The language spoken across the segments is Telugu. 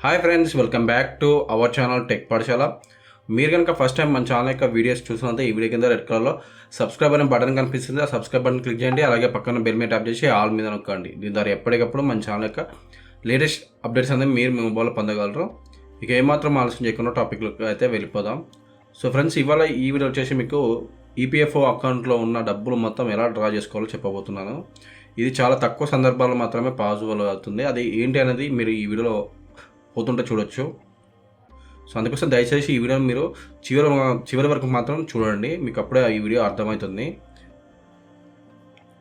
Hi friends, welcome back to our channel tech పాఠశాల. మీరు కనుక ఫస్ట్ టైం మన ఛానల్ యొక్క వీడియోస్ చూసినంత ఈ వీడియో కింద రెడ్ కలర్లో సబ్స్క్రైబ్ అనే బటన్ కనిపిస్తుంది. ఆ సబ్స్క్రైబ్ బటన్ క్లిక్ చేయండి. అలాగే పక్కన బెల్ మీద ట్యాప్ చేసి ఆల్ మీద నొక్కండి. దీని ద్వారా ఎప్పటికప్పుడు మన ఛానల్ యొక్క లేటెస్ట్ అప్డేట్స్ అనేది మీరు మీ మొబైల్లో పొందగలరు. ఇక ఏమాత్రం ఆలస్యం చేయకుండా టాపిక్లోకి అయితే వెళ్ళిపోదాం. సో ఫ్రెండ్స్, ఇవాళ ఈ వీడియో వచ్చేసి మీకు ఈపీఎఫ్ఓ అకౌంట్లో ఉన్న డబ్బులు మొత్తం ఎలా డ్రా చేసుకోవాలో చెప్పబోతున్నాను. ఇది చాలా తక్కువ సందర్భాల్లో మాత్రమే పాసిబుల్ అవుతుంది. అది ఏంటి అనేది మీరు ఈ వీడియోలో పోతుంటే చూడొచ్చు. సో అందుకోసం దయచేసి ఈ వీడియోని మీరు చివరి వరకు మాత్రం చూడండి, మీకు అప్పుడే ఈ వీడియో అర్థమవుతుంది.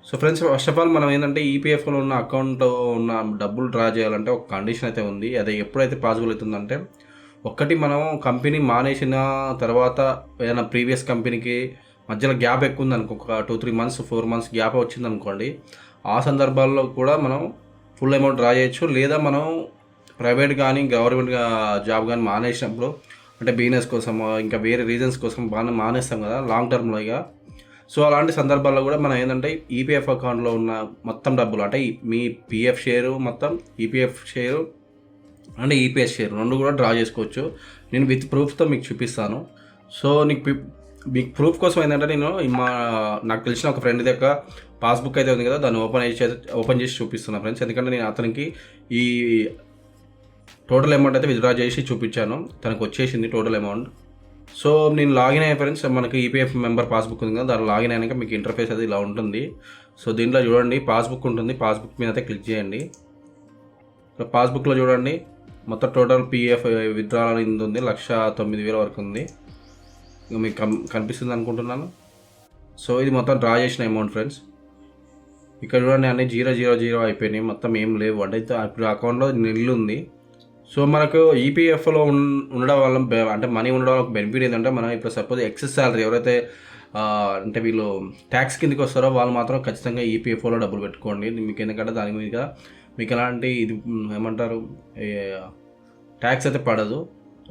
So friends, first of all మనం ఏంటంటే ఈపీఎఫ్లో ఉన్న అకౌంట్లో ఉన్న డబ్బులు డ్రా చేయాలంటే ఒక కండిషన్ అయితే ఉంది. అది ఎప్పుడైతే పాసిబుల్ అవుతుందంటే, ఒక్కటి మనం కంపెనీ మానేసిన తర్వాత ఏదైనా ప్రీవియస్ కంపెనీకి మధ్యలో గ్యాప్ ఎక్కువ ఉంది అనుకో, ఒక 2-3 months 4 months గ్యాప్ వచ్చింది అనుకోండి, ఆ సందర్భాల్లో కూడా మనం ఫుల్ అమౌంట్ డ్రా చేయొచ్చు. లేదా మనం ప్రైవేట్ కానీ గవర్నమెంట్ జాబ్ కానీ మానేసినప్పుడు, అంటే బిజినెస్ కోసం ఇంకా వేరే రీజన్స్ కోసం మానేస్తాం కదా లాంగ్ టర్మ్లో ఇక. సో అలాంటి సందర్భాల్లో కూడా మనం ఏంటంటే ఈపీఎఫ్ అకౌంట్లో ఉన్న మొత్తం డబ్బులు, అంటే మీ పిఎఫ్ షేరు మొత్తం, ఈపీఎఫ్ షేరు అంటే ఈపీఎస్ షేర్ రెండు కూడా డ్రా చేసుకోవచ్చు. నేను విత్ ప్రూఫ్తో మీకు చూపిస్తాను. సో మీకు ప్రూఫ్ కోసం ఏంటంటే నేను నాకు తెలిసిన ఒక ఫ్రెండ్ దగ్గర పాస్బుక్ అయితే ఉంది కదా, దాన్ని ఓపెన్ చేసి చూపిస్తున్నాను ఫ్రెండ్స్. ఎందుకంటే నేను అతనికి ఈ టోటల్ అమౌంట్ అయితే విత్డ్రా చేసి చూపించాను, తనకు వచ్చేసింది టోటల్ అమౌంట్. సో నేను లాగిన్ అయ్యే ఫ్రెండ్స్, మనకి ఈపీఎఫ్ మెంబర్ పాస్బుక్ ఉంది కదా, దాన్ని లాగిన్ అయినాక మీకు ఇంటర్ఫేస్ అది ఇలా ఉంటుంది. సో దీంట్లో చూడండి పాస్బుక్ ఉంటుంది, పాస్బుక్ మీద అయితే క్లిక్ చేయండి. సో పాస్బుక్లో చూడండి మొత్తం టోటల్ పిఎఫ్ విత్డ్రా అనేది ఉంది, 1,09,000 వరకు ఉంది. మీకు కనిపిస్తుంది అనుకుంటున్నాను. సో ఇది మొత్తం డ్రా చేసిన అమౌంట్ ఫ్రెండ్స్. ఇక్కడ చూడండి అన్నీ 000 అయిపోయినాయి, మొత్తం ఏం లేవు. అంటే ఇప్పుడు అకౌంట్లో నిల్లు ఉంది. సో మనకు ఈపీఎఫ్లో ఉండడం వల్ల, అంటే మనీ ఉండడం వల్ల బెనిఫిట్ ఏంటంటే, మనం ఇప్పుడు సపోజ్ ఎక్సెస్ శాలరీ ఎవరైతే అంటే వీళ్ళు ట్యాక్స్ కిందకి వస్తారో వాళ్ళు మాత్రం ఖచ్చితంగా ఈపీఎఫ్ఓలో డబ్బులు పెట్టుకోండి. మీకు ఎందుకంటే దాని మీద మీకు ఎలాంటి ఇది ఏమంటారు ట్యాక్స్ అయితే పడదు.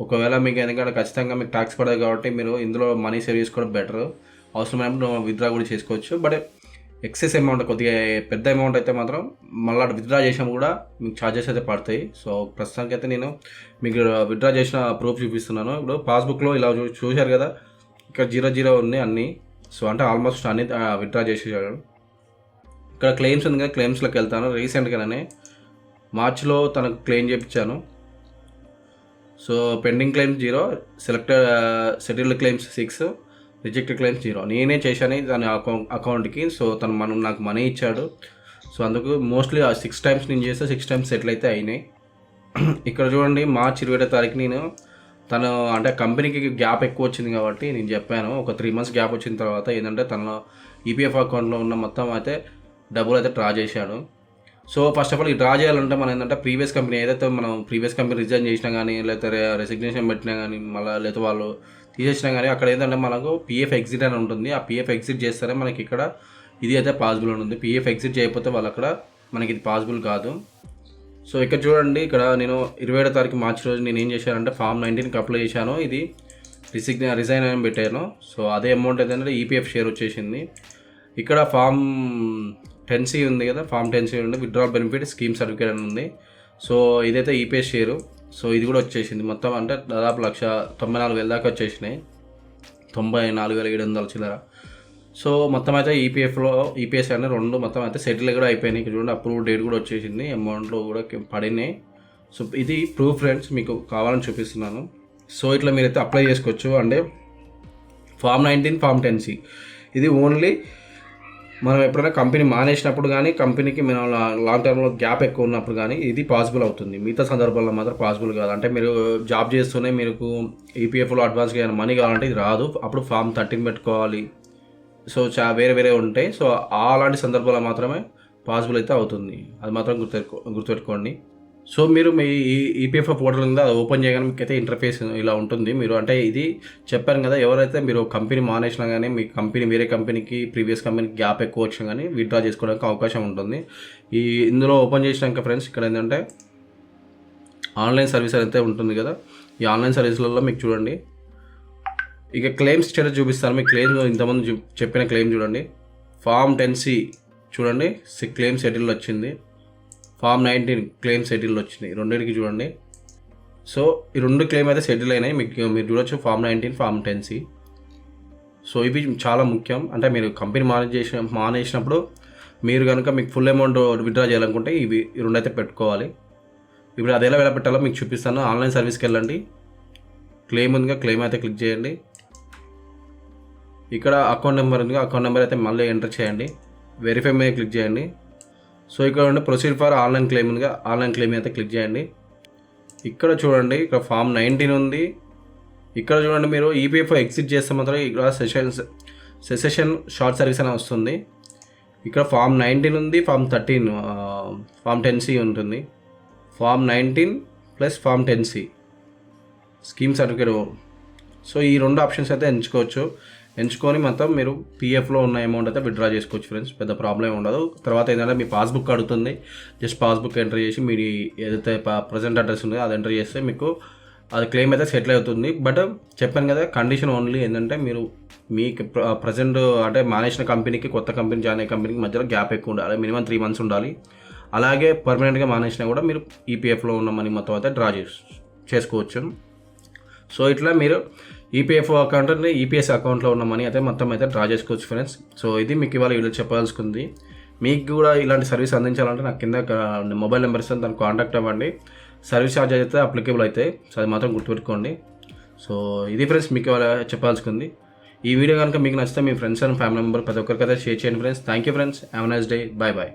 ఒకవేళ మీకు ఎందుకంటే ఖచ్చితంగా మీకు ట్యాక్స్ పడదు కాబట్టి మీరు ఇందులో మనీ సేవ్ చేసుకోవడం బెటర్. అవసరమైనప్పుడు విత్డ్రా కూడా చేసుకోవచ్చు. బట్ ఎక్సెస్ అమౌంట్, కొద్దిగా పెద్ద అమౌంట్ అయితే మాత్రం మళ్ళీ విత్డ్రా చేసినా కూడా మీకు ఛార్జెస్ అయితే పడతాయి. సో ప్రస్తుతానికి అయితే నేను మీకు విత్డ్రా చేసిన ప్రూఫ్ చూపిస్తున్నాను. ఇప్పుడు పాస్బుక్లో ఇలా చూశారు కదా, ఇక్కడ 0 ఉన్నాయి అన్నీ. సో అంటే ఆల్మోస్ట్ అన్ని విత్డ్రా చేసేసాడు. ఇక్కడ క్లెయిమ్స్ ఉంది కదా, క్లెయిమ్స్లోకి వెళ్తాను. రీసెంట్గానే మార్చిలో తనకు క్లెయిమ్ చేయించాను. So pending claims 0, settled claims 6, rejected claims 0. నేనే చేశాను దాని అకౌంట్కి. సో తను నాకు మనీ ఇచ్చాడు. సో అందుకు మోస్ట్లీ 6 times నేను చేస్తే 6 times సెటిల్ అయితే అయినాయి. ఇక్కడ చూడండి మార్చి 20వ తారీఖు నేను తను అంటే కంపెనీకి గ్యాప్ ఎక్కువ వచ్చింది కాబట్టి నేను చెప్పాను, ఒక 3 months గ్యాప్ వచ్చిన తర్వాత ఏంటంటే తన ఈపీఎఫ్ అకౌంట్లో ఉన్న మొత్తం అయితే డబ్బులు అయితే డ్రా చేశాడు. సో ఫస్ట్ ఆఫ్ ఆల్ ఈ డ్రా చేయాలంటే మనం ఏంటంటే ప్రీవియస్ కంపెనీ ఏదైతే మనం ప్రీవియస్ కంపెనీ రిజైన్ చేసినా కానీ, లేకపోతే రెసిగ్నేషన్ పెట్టినా కానీ, మళ్ళీ లేకపోతే వాళ్ళు తీసేసినా కానీ, అక్కడ ఏంటంటే మనకు పిఎఫ్ ఎగ్జిట్ అని ఉంటుంది. ఆ పిఎఫ్ ఎగ్జిట్ చేస్తేనే మనకి ఇక్కడ ఇది అయితే పాసిబుల్ ఉంటుంది. పిఎఫ్ ఎగ్జిట్ చేయకపోతే వాళ్ళు అక్కడ మనకి ఇది పాసిబుల్ కాదు. సో ఇక్కడ చూడండి, ఇక్కడ నేను 27వ తారీఖు మార్చి రోజు నేను ఏం చేశానంటే Form 19కి అప్లై చేశాను. ఇది రిజైన్ అని పెట్టాను. సో అదే అమౌంట్ ఏంటంటే ఈపీఎఫ్ షేర్ వచ్చేసింది. ఇక్కడ Form 10C ఉంది కదా, Form 10C ఉంది, విత్డ్రా బెనిఫిట్ స్కీమ్ సర్టిఫికేట్ అని ఉంది. సో ఇదైతే ఈపీఎఫ్ షేరు. సో ఇది కూడా వచ్చేసింది మొత్తం, అంటే దాదాపు 1,94,000 దాకా వచ్చేసినాయి, 94,700 చిల్లర. సో మొత్తం అయితే ఈపీఎస్ అనే రెండు మొత్తం అయితే సెటిల్ కూడా అయిపోయినాయి. ఇక్కడ చూడండి అప్రూవ్ డేట్ కూడా వచ్చేసింది, అమౌంట్లో కూడా పడినాయి. సో ఇది ప్రూఫ్ ఫ్రెండ్స్, మీకు కావాలని చూపిస్తున్నాను. సో ఇట్లా మీరైతే అప్లై చేసుకోవచ్చు. అంటే Form 19, Form 10C ఇది ఓన్లీ మనం ఎప్పుడైనా కంపెనీ మానేసినప్పుడు కానీ, కంపెనీకి మనం లాంగ్ టర్మ్లో గ్యాప్ ఎక్కువ ఉన్నప్పుడు కానీ ఇది పాసిబుల్ అవుతుంది. మిగతా సందర్భాల్లో మాత్రం పాసిబుల్ కాదు. అంటే మీరు జాబ్ చేస్తూనే మీకు ఈపీఎఫ్లో అడ్వాన్స్గా ఏమైనా మనీ కావాలంటే ఇది రాదు, అప్పుడు Form 13 పెట్టుకోవాలి. సో వేరే ఉంటాయి. సో అలాంటి సందర్భాల్లో మాత్రమే పాసిబుల్ అయితే అవుతుంది. అది మాత్రం గుర్తుపెట్టుకోండి. సో మీరు మీ ఈపీఎఫ్ పోర్టల్ ఉందో అది ఓపెన్ చేయగానే మీకు అయితే ఇంటర్ఫేస్ ఇలా ఉంటుంది. మీరు అంటే ఇది చెప్పాను కదా, ఎవరైతే మీరు కంపెనీ మానేసినా కానీ, మీ కంపెనీ వేరే కంపెనీకి ప్రీవియస్ కంపెనీకి గ్యాప్ ఎక్కువ వచ్చినా కానీ విత్డ్రా చేసుకోవడానికి అవకాశం ఉంటుంది. ఇందులో ఓపెన్ చేసినాక ఫ్రెండ్స్, ఇక్కడ ఏంటంటే ఆన్లైన్ సర్వీస్ అయితే ఉంటుంది కదా, ఈ ఆన్లైన్ సర్వీస్లలో మీకు చూడండి ఇక క్లెయిమ్స్ స్టేటస్ చూపిస్తాను. మీ క్లెయిమ్ ఇంతమంది చెప్పిన క్లెయిమ్ చూడండి, Form 10C చూడండి క్లెయిమ్ సెటిల్ వచ్చింది, Form 19 క్లెయిమ్ సెటిల్ వచ్చినాయి రెండింటికి చూడండి. సో ఈ 2 క్లెయిమ్ అయితే సెటిల్ అయినాయి. మీరు చూడొచ్చు ఫామ్ 19, ఫామ్ 10C. సో ఇవి చాలా ముఖ్యం. అంటే మీరు కంపెనీ మానేసినప్పుడు మీరు కనుక మీకు ఫుల్ అమౌంట్ విత్డ్రా చేయాలనుకుంటే ఇవి 2 అయితే పెట్టుకోవాలి. ఇప్పుడు అది ఎలా పెట్టాలో మీకు చూపిస్తాను. ఆన్లైన్ సర్వీస్కి వెళ్ళండి. క్లెయిమ్ ఉందిగా, క్లెయిమ్ అయితే క్లిక్ చేయండి. ఇక్కడ అకౌంట్ నెంబర్ ఉందిగా, అకౌంట్ నెంబర్ అయితే మళ్ళీ ఎంటర్ చేయండి. వెరిఫై మీద క్లిక్ చేయండి. సో ఇక్కడ ఉండి ప్రొసీడ్ ఫర్ ఆన్లైన్ క్లెయిమ్ ఉందిగా, ఆన్లైన్ క్లెయిమ్ అయితే క్లిక్ చేయండి. ఇక్కడ చూడండి, ఇక్కడ ఫామ్ 19 ఉంది. ఇక్కడ చూడండి, మీరు ఈపీఎఫ్ఓ ఎగ్జిట్ చేస్తే మాత్రం ఇక్కడ సెషన్ షార్ట్ సర్వీస్ అని వస్తుంది. ఇక్కడ ఫామ్ 19 ఉంది, ఫామ్ 13, ఫామ్ 10C ఉంటుంది. Form 19 plus form 10C scheme certificate. So ఈ 2 ఆప్షన్స్ అయితే ఎంచుకొని మొత్తం మీరు పీఎఫ్లో ఉన్న అమౌంట్ అయితే విత్డ్రా చేసుకోవచ్చు ఫ్రెండ్స్. పెద్ద ప్రాబ్లం ఉండదు. తర్వాత ఏంటంటే మీ పాస్బుక్ అడుగుతుంది. జస్ట్ పాస్బుక్ ఎంటర్ చేసి మీరు ఏదైతే ప్రజెంట్ అడ్రస్ ఉందో అది ఎంటర్ చేస్తే మీకు అది క్లెయిమ్ అయితే సెటిల్ అవుతుంది. బట్ చెప్పాను కదా, కండిషన్ ఓన్లీ ఏంటంటే మీరు మీకు ప్రజెంట్ అంటే మానేసిన కంపెనీకి కొత్త కంపెనీ జాయిన్ అయ్యే కంపెనీకి మధ్యలో గ్యాప్ ఎక్కువ ఉండాలి. మినిమం 3 months ఉండాలి. అలాగే పర్మనెంట్గా మానేసినా కూడా మీరు ఈపీఎఫ్లో ఉన్న మనీ మొత్తం అయితే డ్రా చేసుకోవచ్చు. సో ఇట్లా మీరు ఈపీఎఫ్ఓ అకౌంట్ అంటే ఈపీఎస్ అకౌంట్లో ఉన్న మనీ అయితే మొత్తం అయితే డ్రా చేసుకోవచ్చు ఫ్రెండ్స్. సో ఇది మీకు ఇవాళ వీడియో చెప్పాల్సింది. మీకు కూడా ఇలాంటి సర్వీస్ అందించాలంటే నాకు కింద మొబైల్ నెంబర్ ఇస్తాను, దాన్ని కాంటాక్ట్ అవ్వండి. సర్వీస్ ఛార్జ్ అయితే అప్లికేబుల్ అయితే, సో అది మాత్రం గుర్తుపెట్టుకోండి. సో ఇది ఫ్రెండ్స్ మీకు ఇవాళ చెప్పాల్సింది. ఈ వీడియో కనుక మీకు నచ్చితే మీ ఫ్రెండ్స్ అండ్ ఫ్యామిలీ మెంబర్ ప్రతి ఒక్కరికైతే షేర్ చేయండి friends. Thank you friends. Have a nice day. Bye bye.